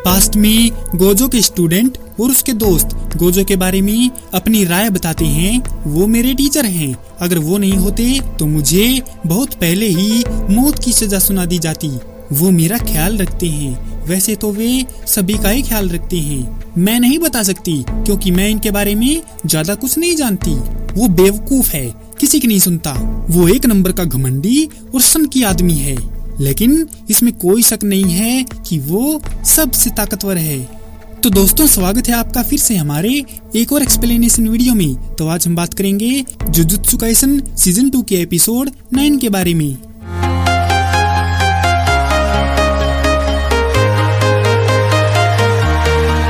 Past में Gojo के student और उसके दोस्त गोजो के बारे में अपनी राय बताते हैं। वो मेरे टीचर हैं। अगर वो नहीं होते तो मुझे बहुत पहले ही मौत की सजा सुना दी जाती। वो मेरा ख्याल रखते हैं। वैसे तो वे सभी का ही ख्याल रखते हैं। मैं नहीं बता सकती क्योंकि मैं इनके बारे में ज्यादा कुछ नहीं जानती। वो बेवकूफ है, किसी की नहीं सुनता। वो एक नंबर का घमंडी और सन की आदमी है, लेकिन इसमें कोई शक नहीं है कि वो सबसे ताकतवर है। तो दोस्तों, स्वागत है आपका फिर से हमारे एक और एक्सप्लेनेशन वीडियो में। तो आज हम बात करेंगे जुजुत्सु काइसन सीजन 2 के एपिसोड 9 के बारे में।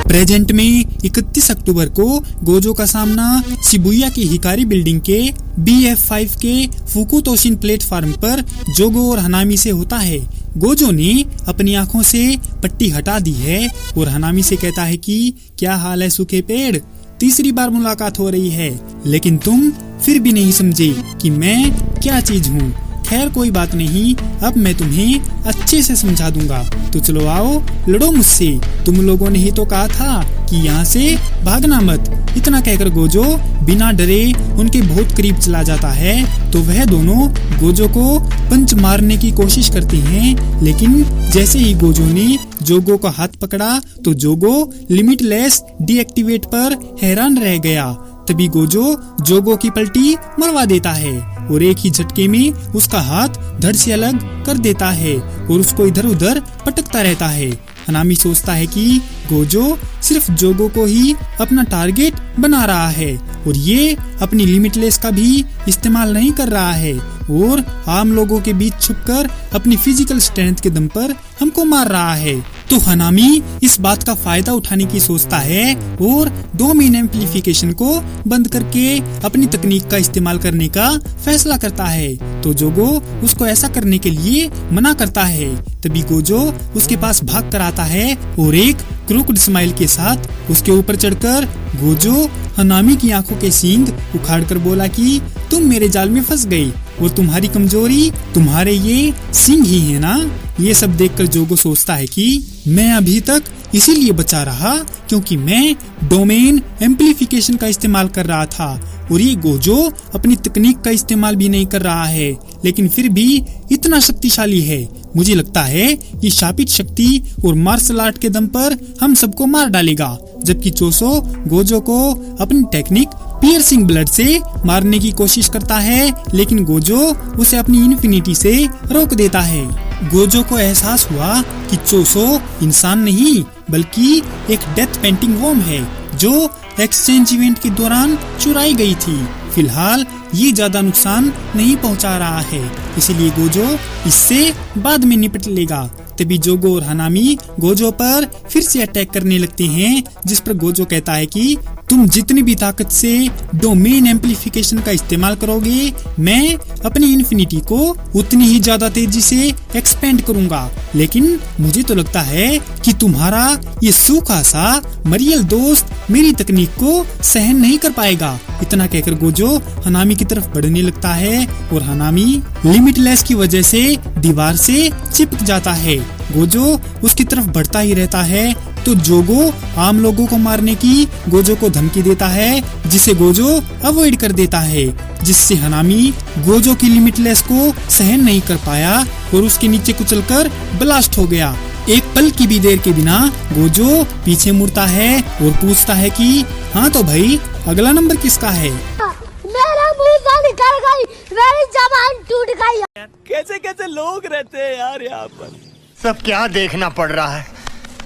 प्रेजेंट में 31 अक्टूबर को गोजो का सामना शिबुया की हिकारी बिल्डिंग के BF5 के फुकुतोशिन प्लेटफार्म पर जोगो और हनामी से होता है। गोजो ने अपनी आंखों से पट्टी हटा दी है और हनामी से कहता है कि क्या हाल है सूखे पेड़। तीसरी बार मुलाकात हो रही है, लेकिन तुम फिर भी नहीं समझे कि मैं क्या चीज हूँ। खैर कोई बात नहीं, अब मैं तुम्हें अच्छे से समझा दूंगा। तो चलो आओ, लड़ो मुझसे। तुम लोगों ने ही तो कहा था कि यहाँ से भागना मत। इतना कहकर गोजो बिना डरे उनके बहुत करीब चला जाता है। तो वह दोनों गोजो को पंच मारने की कोशिश करते हैं, लेकिन जैसे ही गोजो ने जोगो का हाथ पकड़ा तो जोगो लिमिटलेस डीएक्टिवेट पर हैरान रह गया। तभी गोजो जोगो की पलटी मरवा देता है और एक ही झटके में उसका हाथ धड़ से अलग कर देता है और उसको इधर उधर पटकता रहता है। हनामी सोचता है कि गोजो सिर्फ जोगो को ही अपना टारगेट बना रहा है और ये अपनी लिमिटलेस का भी इस्तेमाल नहीं कर रहा है और आम लोगों के बीच छुपकर अपनी फिजिकल स्ट्रेंथ के दम पर हमको मार रहा है। तो हनामी इस बात का फायदा उठाने की सोचता है और डोमेन एम्प्लीफिकेशन को बंद करके अपनी तकनीक का इस्तेमाल करने का फैसला करता है। तो जोगो उसको ऐसा करने के लिए मना करता है। तभी गोजो उसके पास भाग कर आता है और एक क्रूक्ड स्माइल के साथ उसके ऊपर चढ़कर गोजो हनामी की आंखों के सींग उखाड़कर बोला कि तुम मेरे जाल में फंस गई और तुम्हारी कमजोरी तुम्हारे ये सींग ही है ना। ये सब देखकर जोगो सोचता है कि मैं अभी तक इसीलिए बचा रहा क्योंकि मैं डोमेन एम्प्लीफिकेशन का इस्तेमाल कर रहा था और ये गोजो अपनी तकनीक का इस्तेमाल भी नहीं कर रहा है, लेकिन फिर भी इतना शक्तिशाली है। मुझे लगता है ये शापित शक्ति और मार्शल आर्ट के दम पर हम सबको मार डालेगा। जबकि चोसो गोजो को अपनी टेक्निक पियर्सिंग ब्लड से मारने की कोशिश करता है, लेकिन गोजो उसे अपनी इन्फिनिटी से रोक देता है। गोजो को एहसास हुआ कि चोसो इंसान नहीं बल्कि एक डेथ पेंटिंग वॉर्म है जो एक्सचेंज इवेंट के दौरान चुराई गई थी। फिलहाल ये ज्यादा नुकसान नहीं पहुंचा रहा है, इसीलिए गोजो इससे बाद में निपट लेगा। तभी जोगो और हनामी गोजो पर फिर से अटैक करने लगते हैं, जिस पर गोजो कहता है कि तुम जितनी भी ताकत से डोमेन एम्प्लीफिकेशन का इस्तेमाल करोगे, मैं अपनी इन्फिनिटी को उतनी ही ज्यादा तेजी से एक्सपेंड करूंगा। लेकिन मुझे तो लगता है कि तुम्हारा ये सूखा सा मरियल दोस्त मेरी तकनीक को सहन नहीं कर पाएगा। इतना कहकर गोजो हनामी की तरफ बढ़ने लगता है और हनामी लिमिटलेस की वजह से दीवार से चिपक जाता है। गोजो उसकी तरफ बढ़ता ही रहता है तो जोगो आम लोगों को मारने की गोजो को धमकी देता है, जिसे गोजो अवॉइड कर देता है, जिससे हनामी गोजो की लिमिटलेस को सहन नहीं कर पाया और उसके नीचे कुचलकर ब्लास्ट हो गया। एक पल की भी देर के बिना गोजो पीछे मुड़ता है और पूछता है कि हाँ तो भाई अगला नंबर किसका है। मेरा मुंह से निकल गई, मेरी जबान टूट गई। कैसे कैसे लोग रहते हैं यार यहाँ पर। सब क्या देखना पड़ रहा है।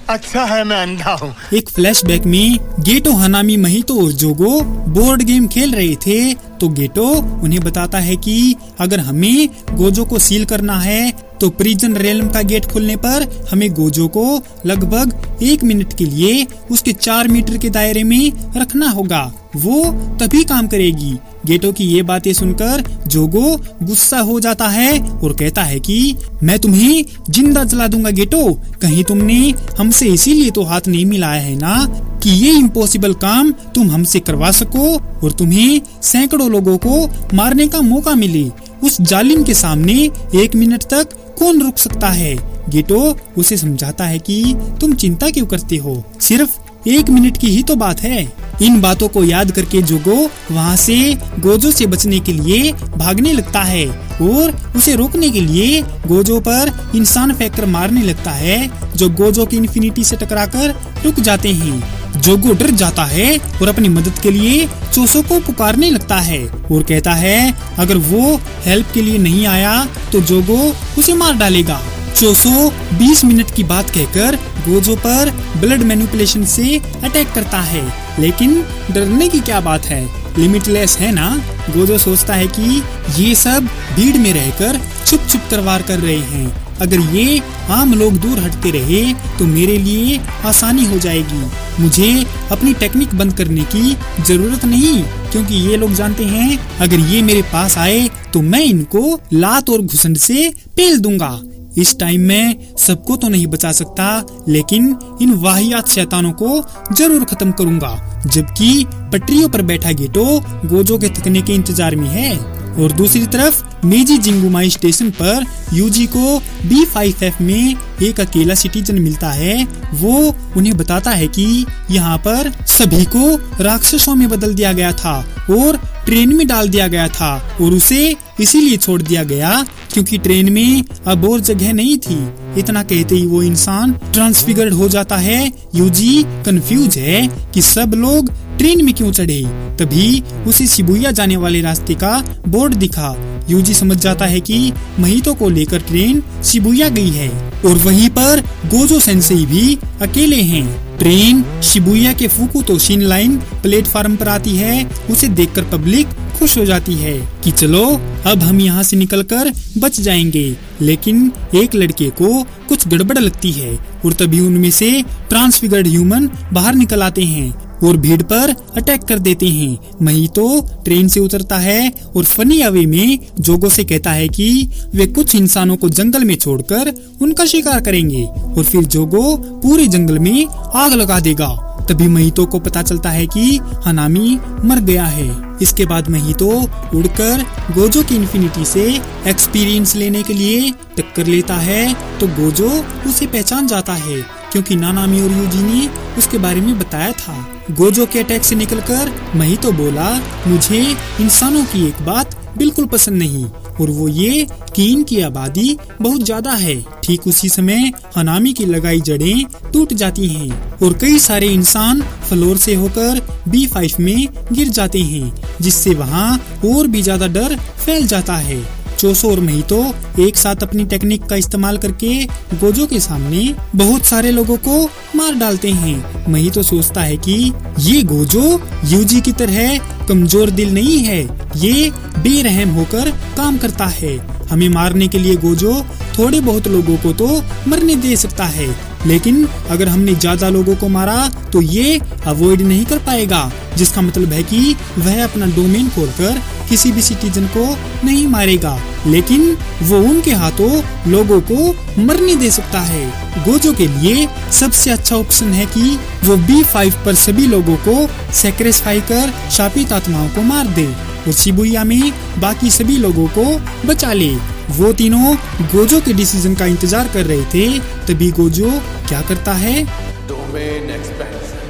अच्छा है मैं अंधा हूँ। एक फ्लैशबैक में गेटो, हनामी, महितो और जोगो बोर्ड गेम खेल रहे थे तो गेटो उन्हें बताता है कि अगर हमें गोजो को सील करना है तो प्रिजन रेलम का गेट खोलने पर हमें गोजो को लगभग 1 मिनट के लिए उसके 4 मीटर के दायरे में रखना होगा। वो तभी काम करेगी। गेटो की ये बातें सुनकर जोगो गुस्सा हो जाता है और कहता है कि मैं तुम्हें जिंदा जला दूंगा गेटो। कहीं तुमने हमसे इसीलिए तो हाथ नहीं मिलाया है ना कि ये इम्पॉसिबल काम तुम हमसे करवा सको और तुम्हें सैकड़ों लोगों को मारने का मौका मिले। उस जालिम के सामने 1 मिनट तक कौन रुक सकता है। गेटो उसे समझाता है कि तुम चिंता क्यों करते हो, सिर्फ 1 मिनट की ही तो बात है। इन बातों को याद करके जोगो वहाँ से गोजो से बचने के लिए भागने लगता है और उसे रोकने के लिए गोजो पर इंसान फेंककर मारने लगता है, जो गोजो की इन्फिनिटी से टकराकर रुक जाते हैं। जोगो डर जाता है और अपनी मदद के लिए चोसो को पुकारने लगता है और कहता है अगर वो हेल्प के लिए नहीं आया तो जोगो उसे मार डालेगा। चोसो 20 मिनट की बात कहकर गोजो पर ब्लड मैनिपुलेशन से अटैक करता है, लेकिन डरने की क्या बात है, लिमिटलेस है ना। गोजो सोचता है कि ये सब भीड़ में रहकर छुप छुप कर वार कर रहे हैं, अगर ये आम लोग दूर हटते रहे तो मेरे लिए आसानी हो जाएगी। मुझे अपनी टेक्निक बंद करने की जरूरत नहीं, क्योंकि ये लोग जानते हैं अगर ये मेरे पास आए तो मैं इनको लात और घुसंड से पेल दूंगा। इस टाइम में सबको तो नहीं बचा सकता, लेकिन इन वाहियात शैतानों को जरूर खत्म करूंगा। जबकि पटरियों पर बैठा गेटो गोजो के थकने के इंतजार में है और दूसरी तरफ मेजी जिंगुमाई स्टेशन पर यूजी को B5F में एक अकेला सिटीजन मिलता है। वो उन्हें बताता है कि यहाँ पर सभी को राक्षसों में बदल दिया गया था और ट्रेन में डाल दिया गया था और उसे इसीलिए छोड़ दिया गया क्योंकि ट्रेन में अब और जगह नहीं थी। इतना कहते ही वो इंसान ट्रांसफिगर्ड हो जाता है। यूजी कंफ्यूज है कि सब लोग ट्रेन में क्यों चढ़े। तभी उसे शिबुया जाने वाले रास्ते का बोर्ड दिखा। यूजी समझ जाता है कि महितो को लेकर ट्रेन शिबुया गई है और वहीं पर गोजो सेंसेई भी अकेले हैं। ट्रेन शिबुया के फुकुतोशिन लाइन प्लेटफार्म पर आती है। उसे देखकर पब्लिक खुश हो जाती है कि चलो अब हम यहाँ से निकलकर बच जाएंगे, लेकिन एक लड़के को कुछ गड़बड़ लगती है और तभी उनमें से ट्रांसफिगर्ड ह्यूमन बाहर निकल आते हैं और भीड़ पर अटैक कर देते हैं। महितो ट्रेन से उतरता है और फनी अवे में जोगो से कहता है कि वे कुछ इंसानों को जंगल में छोड़कर उनका शिकार करेंगे और फिर जोगो पूरे जंगल में आग लगा देगा। तभी महितो को पता चलता है कि हनामी मर गया है। इसके बाद महितो उड़कर गोजो की इन्फिनिटी से एक्सपीरियंस लेने के लिए टक्कर लेता है तो गोजो उसे पहचान जाता है क्योंकि नानामी और यूजी ने उसके बारे में बताया था। गोजो के अटैक से निकलकर महितो बोला, मुझे इंसानों की एक बात बिल्कुल पसंद नहीं और वो ये कि इनकी आबादी बहुत ज्यादा है। ठीक उसी समय हनामी की लगाई जड़ें टूट जाती हैं और कई सारे इंसान फ्लोर से होकर B5 में गिर जाते हैं, जिससे वहाँ और भी ज्यादा डर फैल जाता है। चोसो और महितो एक साथ अपनी टेक्निक का इस्तेमाल करके गोजो के सामने बहुत सारे लोगों को मार डालते हैं। महितो सोचता है कि ये गोजो यूजी की तरह कमजोर दिल नहीं है, ये बेरहम होकर काम करता है। हमें मारने के लिए गोजो थोड़े बहुत लोगों को तो मरने दे सकता है, लेकिन अगर हमने ज्यादा लोगों को मारा तो ये अवॉइड नहीं कर पाएगा, जिसका मतलब है कि वह अपना डोमेन खोलकर किसी भी सिटीजन को नहीं मारेगा, लेकिन वो उनके हाथों लोगों को मरने दे सकता है। गोजो के लिए सबसे अच्छा ऑप्शन है कि वो B5 पर सभी लोगों को सैक्रिफाई कर शापित आत्माओं को मार दे और शिबुया में बाकी सभी लोगों को बचा ले। वो तीनों गोजो के डिसीजन का इंतजार कर रहे थे। तभी गोजो क्या करता है, डोमेन एक्सपेंशन,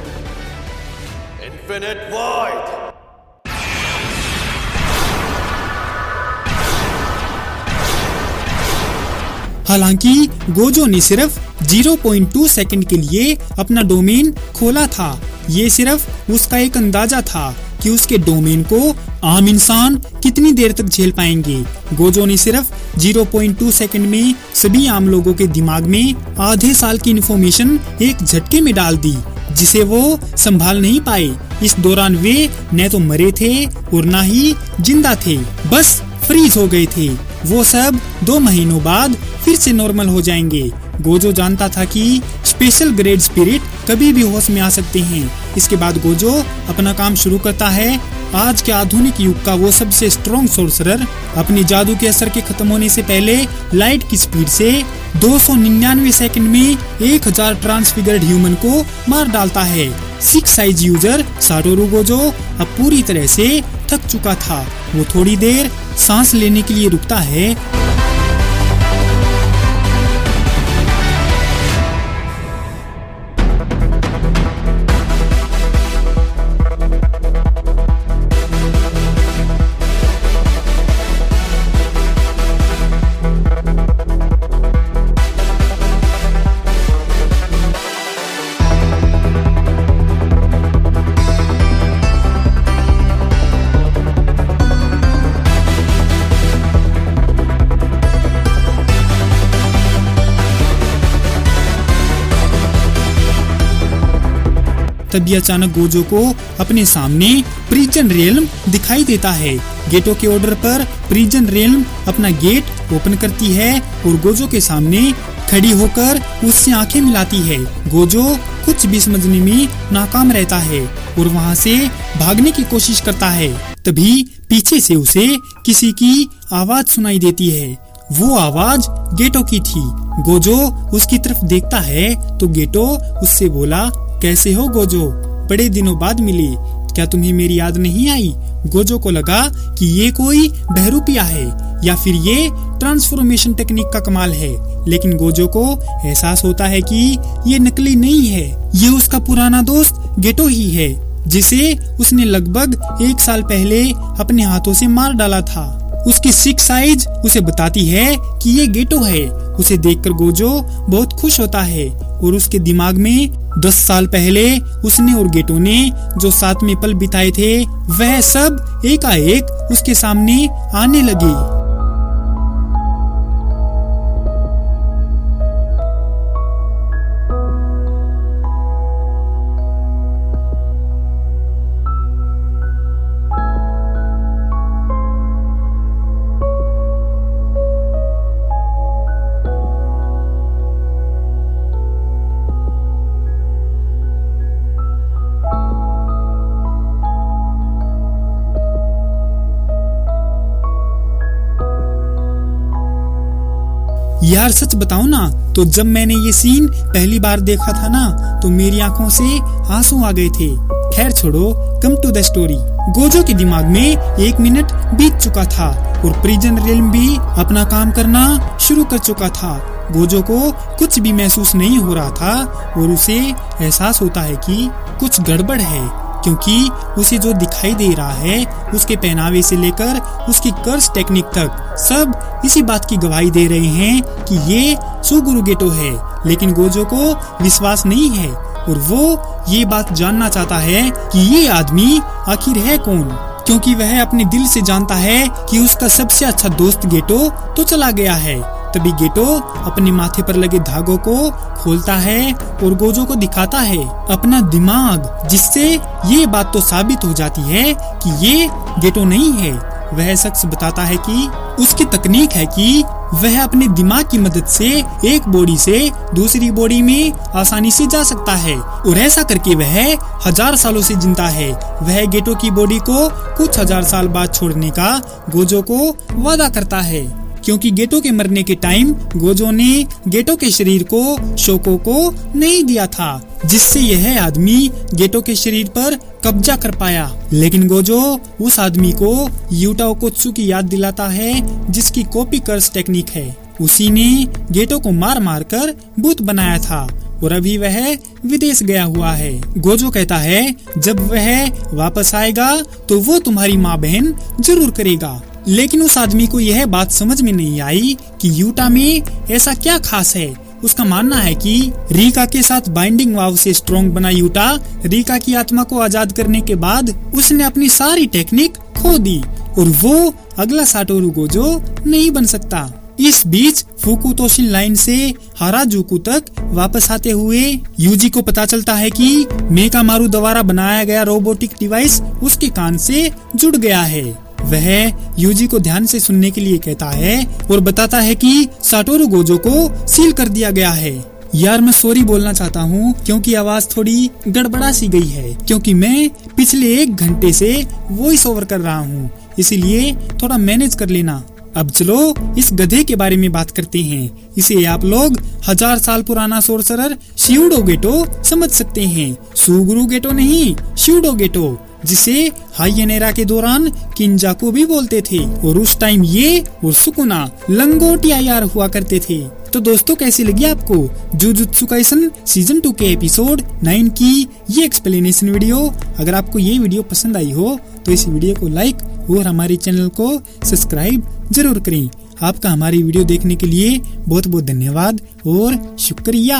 इन्फिनिट वॉइड। हालांकि गोजो ने सिर्फ 0.2 सेकंड के लिए अपना डोमेन खोला था। ये सिर्फ उसका एक अंदाजा था कि उसके डोमेन को आम इंसान कितनी देर तक झेल पाएंगे। गोजो ने सिर्फ 0.2 सेकंड में सभी आम लोगों के दिमाग में आधे साल की इन्फॉर्मेशन एक झटके में डाल दी, जिसे वो संभाल नहीं पाए। इस दौरान वे न तो मरे थे और न ही जिंदा थे, बस फ्रीज हो गए थे। वो सब 2 महीनों बाद फिर से नॉर्मल हो जाएंगे। गोजो जानता था कि स्पेशल ग्रेड स्पिरिट कभी भी होश में आ सकते हैं। इसके बाद गोजो अपना काम शुरू करता है। आज के आधुनिक युग का वो सबसे स्ट्रॉन्ग सोर्सरर अपने जादू के असर के खत्म होने से पहले लाइट की स्पीड से 299 सेकंड में 1000 ट्रांसफिगर्ड ह्यूमन को मार डालता है। 6 साइज यूजर साटोरू गोजो अब पूरी तरह से थक चुका था। वो थोड़ी देर सांस लेने के लिए रुकता है। तभी अचानक गोजो को अपने सामने प्रिजन रियल्म दिखाई देता है। गेटो के ऑर्डर पर प्रिजन रियल्म अपना गेट ओपन करती है और गोजो के सामने खड़ी होकर उससे आंखें मिलाती है। गोजो कुछ भी समझने में नाकाम रहता है और वहां से भागने की कोशिश करता है। तभी पीछे से उसे किसी की आवाज सुनाई देती है। वो आवाज गेटो की थी। गोजो उसकी तरफ देखता है तो गेटो उससे बोला, कैसे हो गोजो, बड़े दिनों बाद मिली, क्या तुम्हें मेरी याद नहीं आई? गोजो को लगा कि ये कोई बहरूपिया है या फिर ये ट्रांसफॉर्मेशन टेक्निक का कमाल है, लेकिन गोजो को एहसास होता है कि ये नकली नहीं है, ये उसका पुराना दोस्त गेटो ही है, जिसे उसने लगभग 1 साल पहले अपने हाथों से मार डाला था। उसकी सिक्स आइज उसे बताती है कि ये गेटो है। उसे देखकर गोजो बहुत खुश होता है और उसके दिमाग में 10 साल पहले उसने और गेटो ने जो साथ में पल बिताए थे वह सब एकाएक उसके सामने आने लगे। यार सच बताऊं ना तो जब मैंने ये सीन पहली बार देखा था ना तो मेरी आंखों से आंसू आ गए थे। खैर छोड़ो, come to the story. Gojo के दिमाग में 1 मिनट बीत चुका था और प्रिजन रियल्म भी अपना काम करना शुरू कर चुका था। गोजो को कुछ भी महसूस नहीं हो रहा था और उसे एहसास होता है कि कुछ गड़बड़ है, क्योंकि उसे जो दिखाई दे रहा है उसके पहनावे से लेकर उसकी कर्स टेक्निक तक सब इसी बात की गवाही दे रहे हैं कि ये सुगुरु गेटो है। लेकिन गोजो को विश्वास नहीं है और वो ये बात जानना चाहता है कि ये आदमी आखिर है कौन, क्योंकि वह अपने दिल से जानता है कि उसका सबसे अच्छा दोस्त गेटो तो चला गया है। तभी गेटो अपने माथे पर लगे धागों को खोलता है और गोजो को दिखाता है अपना दिमाग, जिससे ये बात तो साबित हो जाती है कि ये गेटो नहीं है। वह शख्स बताता है कि उसकी तकनीक है कि वह अपने दिमाग की मदद से एक बॉडी से दूसरी बॉडी में आसानी से जा सकता है और ऐसा करके वह 1000 सालों से जिंदा है। वह गेटो की बॉडी को कुछ 1000 साल बाद छोड़ने का गोजो को वादा करता है, क्योंकि गेटो के मरने के टाइम गोजो ने गेटो के शरीर को शोको को नहीं दिया था, जिससे यह आदमी गेटो के शरीर पर कब्जा कर पाया। लेकिन गोजो उस आदमी को यूटा ओकोत्सु की याद दिलाता है, जिसकी कॉपी कर्स टेक्निक है। उसी ने गेटो को मार मार कर भूत बनाया था और अभी वह विदेश गया हुआ है। गोजो कहता है जब वह वापस आएगा तो वो तुम्हारी माँ बहन जरूर करेगा। लेकिन उस आदमी को यह बात समझ में नहीं आई कि यूटा में ऐसा क्या खास है। उसका मानना है कि रीका के साथ बाइंडिंग वाव से स्ट्रॉन्ग बना यूटा रीका की आत्मा को आजाद करने के बाद उसने अपनी सारी टेक्निक खो दी और वो अगला साटोरू गोजो नहीं बन सकता। इस बीच फुकुतोशिन लाइन से हाराजुकु तक वापस आते हुए यूजी को पता चलता है कि मेकामारू द्वारा बनाया गया रोबोटिक डिवाइस उसके कान से जुड़ गया है। वह यूजी को ध्यान से सुनने के लिए कहता है और बताता है कि साटोरू गोजो को सील कर दिया गया है। यार मैं सॉरी बोलना चाहता हूँ क्योंकि आवाज थोड़ी गड़बड़ा सी गई है, क्योंकि मैं पिछले 1 घंटे से वॉइस ओवर कर रहा हूँ, इसीलिए थोड़ा मैनेज कर लेना। अब चलो इस गधे के बारे में बात करते हैं। इसे आप लोग 1000 साल पुराना सोर्सरर शिउडो गेटो समझ सकते हैं। सुगुरु गेटो नहीं, शिउडो गेटो। जिसे हाइयनेरा के दौरान किंजाको भी बोलते थे, और उस टाइम ये और सुकुना लंगोटिया यार हुआ करते थे। तो दोस्तों कैसी लगी आपको जुजुत्सु काइसन सीजन 2 के एपिसोड 9 की ये एक्सप्लेनेशन वीडियो? अगर आपको ये वीडियो पसंद आई हो तो इस वीडियो को लाइक और हमारे चैनल को सब्सक्राइब जरूर करें। आपका हमारी वीडियो देखने के लिए बहुत बहुत धन्यवाद और शुक्रिया।